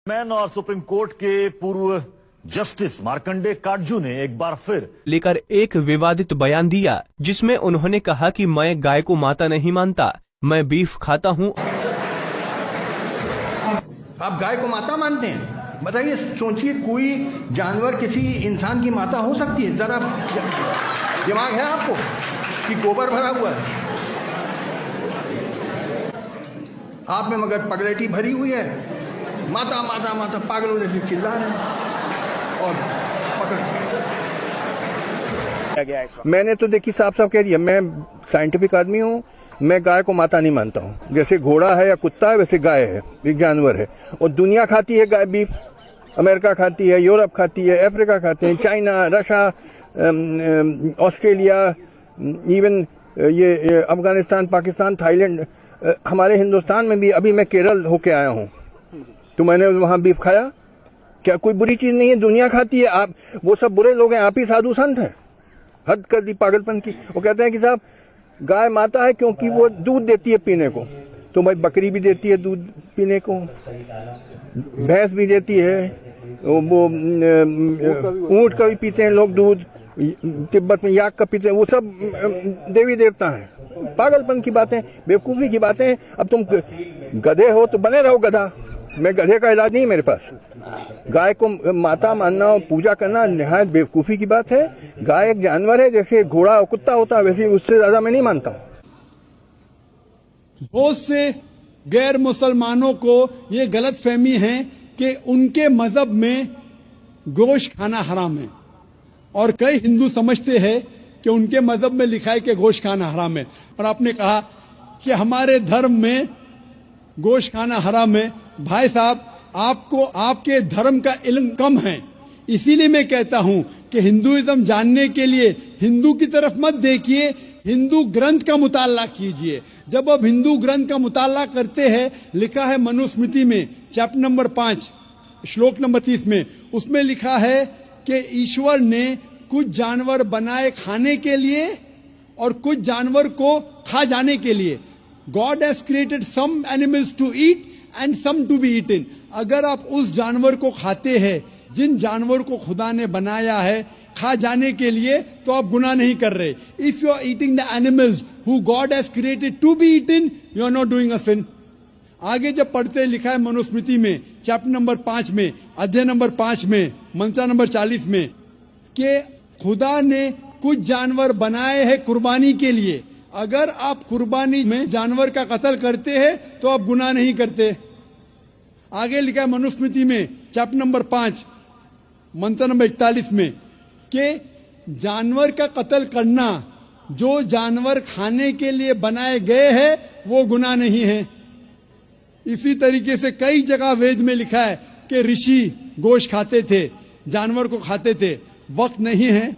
Man और supreme court के पूर्व जस्टिस मार्कंडे काटजू ने एक बार फिर लेकर एक विवादित बयान दिया, जिसमें उन्होंने कहा कि मैं गाय को माता नहीं मानता, मैं बीफ खाता हूं। आप गाय को माता मानते हैं? बताइए, सोचिए, कोई जानवर किसी इंसान की माता हो सकती है? जरा दिमाग है आपको कि गोबर भरा हुआ है आप में, मगर पगलेटी भरी हुई है। माता माता माता पागलों जैसे चिल्ला रहे हैं और पकड़। मैंने तो देखिए साफ साफ कह दिया, मैं साइंटिफिक आदमी हूँ, मैं गाय को माता नहीं मानता हूँ। जैसे घोड़ा है या कुत्ता है वैसे गाय है, एक जानवर है। और दुनिया खाती है गाय बीफ, अमेरिका खाती है, यूरोप खाती है, अफ्रीका खाते हैं, चाइना, रशिया, ऑस्ट्रेलिया, इवन ये अफगानिस्तान, पाकिस्तान, थाईलैंड, हमारे हिंदुस्तान में भी। अभी मैं केरल होके आया हूँ तो मैंने वहाँ बीफ खाया। क्या कोई बुरी चीज नहीं है? दुनिया खाती है। आप वो सब बुरे लोग हैं, आप ही साधु संत हैं। हद कर दी पागलपन की। वो कहते हैं कि साहब गाय माता है क्योंकि वो दूध देती है पीने को, तो भाई बकरी भी देती है दूध पीने को, भैंस भी देती है, वो ऊंट का भी पीते हैं लोग दूध, तिब्बत में याक का पीते हैं, वो सब देवी देवता हैं। पागलपन की बातें, बेवकूफी की बातें। अब तुम गधे हो तो बने रहो गधा, मैं गधे का इलाज नहीं मेरे पास। गाय को माता मानना और पूजा करना निहायत बेवकूफी की बात है। गाय एक जानवर है, जैसे घोड़ा और कुत्ता होता है वैसे, उससे ज्यादा मैं नहीं मानता हूँ। बहुत से गैर मुसलमानों को ये गलतफहमी है कि उनके मजहब में गोश्त खाना हराम है, और कई हिंदू समझते हैं कि उनके मजहब में लिखा है कि गोश्त खाना हराम है। और आपने कहा कि हमारे धर्म में गोश्त खाना हराम है। भाई साहब, आपको आपके धर्म का इल्म कम है, इसीलिए मैं कहता हूं कि हिंदुइज्म जानने के लिए हिंदू की तरफ मत देखिए, हिंदू ग्रंथ का मुताला कीजिए। जब आप हिंदू ग्रंथ का मुताला करते हैं, लिखा है मनुस्मृति में चैप्टर नंबर 5 श्लोक नंबर 30 में, उसमें लिखा है कि ईश्वर ने कुछ जानवर बनाए खाने के लिए और कुछ जानवर को खा जाने के लिए। God has created some animals to eat and some to be eaten. अगर आप उस जानवर को खाते हैं जिन जानवर को खुदा ने बनाया है खा जाने के लिए, तो आप गुनाह नहीं कर रहे। If you are eating the animals who God has created to be eaten, you are not doing a sin. आगे जब पढ़ते लिखा है मनुस्मृति में चैप्टर नंबर 5 में, अध्याय नंबर 5 में, मंत्र नंबर 40 में, कि खुदा ने कुछ जानवर बनाए हैं कुर्बानी के लिए। अगर आप कुर्बानी में जानवर का कत्ल करते हैं तो आप गुनाह नहीं करते। आगे लिखा है मनुस्मृति में चैप्टर नंबर 5 मंत्र नंबर 41 में कि जानवर का कत्ल करना जो जानवर खाने के लिए बनाए गए हैं वो गुनाह नहीं है। इसी तरीके से कई जगह वेद में लिखा है कि ऋषि गोश्त खाते थे, जानवर को खाते थे। वक्त नहीं है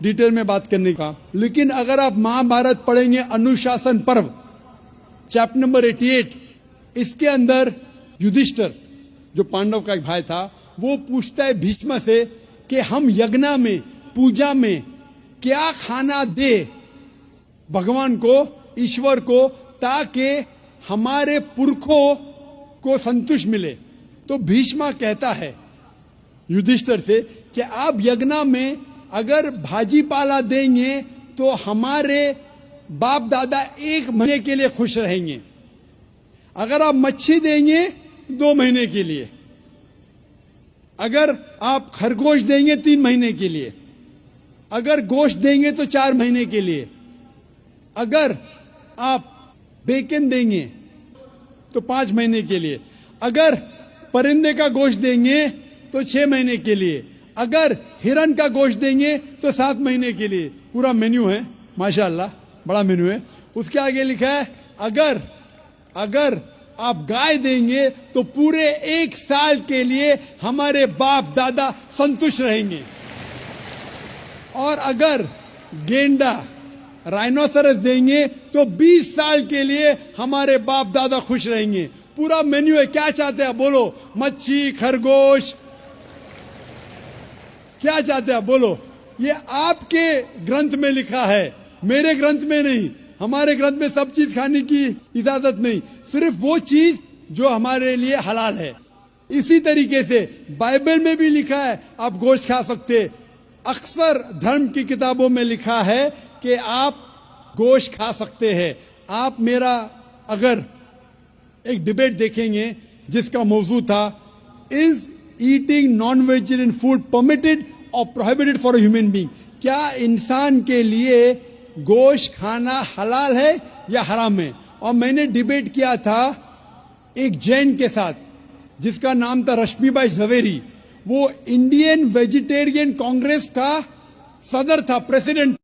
डिटेल में बात करने का, लेकिन अगर आप महाभारत पढ़ेंगे अनुशासन पर्व चैप्टर नंबर 88, इसके अंदर युधिष्ठिर जो पांडव का एक भाई था, वो पूछता है भीष्म से कि हम यज्ञ में, पूजा में क्या खाना दे भगवान को, ईश्वर को, ताकि हमारे पुरखों को संतुष्ट मिले। तो भीष्म कहता है युधिष्ठिर से कि आप यज्ञ में अगर भाजी पाला देंगे तो हमारे बाप दादा 1 महीने के लिए खुश रहेंगे। अगर आप मच्छी देंगे 2 महीने के लिए, अगर आप खरगोश देंगे 3 महीने के लिए, अगर गोश्त देंगे तो 4 महीने के लिए, अगर आप बेकन देंगे तो 5 महीने के लिए, अगर परिंदे का गोश्त देंगे तो 6 महीने के लिए, अगर हिरन का गोश्त देंगे तो 7 महीने के लिए। पूरा मेन्यू है, माशाअल्लाह बड़ा मेन्यू है। उसके आगे लिखा है अगर आप गाय देंगे तो पूरे 1 साल के लिए हमारे बाप दादा संतुष्ट रहेंगे, और अगर गेंडा राइनोसरस देंगे तो 20 साल के लिए हमारे बाप दादा खुश रहेंगे। पूरा मेन्यू है। क्या चाहते हैं बोलो? मच्छी, खरगोश, क्या चाहते हैं बोलो? ये आपके ग्रंथ में लिखा है, मेरे ग्रंथ में नहीं। हमारे ग्रंथ में सब चीज खाने की इजाजत नहीं, सिर्फ वो चीज जो हमारे लिए हलाल है। इसी तरीके से बाइबल में भी लिखा है आप गोश्त खा सकते। अक्सर धर्म की किताबों में लिखा है कि आप गोश्त खा सकते हैं। आप मेरा अगर एक डिबेट देखेंगे जिसका मौजू था, is eating non vegetarian food permitted और prohibited for a human being, क्या इंसान के लिए गोश्त खाना हलाल है या हराम है। और मैंने डिबेट किया था एक जैन के साथ जिसका नाम था रश्मिबाई झवेरी। वो इंडियन वेजिटेरियन कांग्रेस का सदर था, प्रेसिडेंट।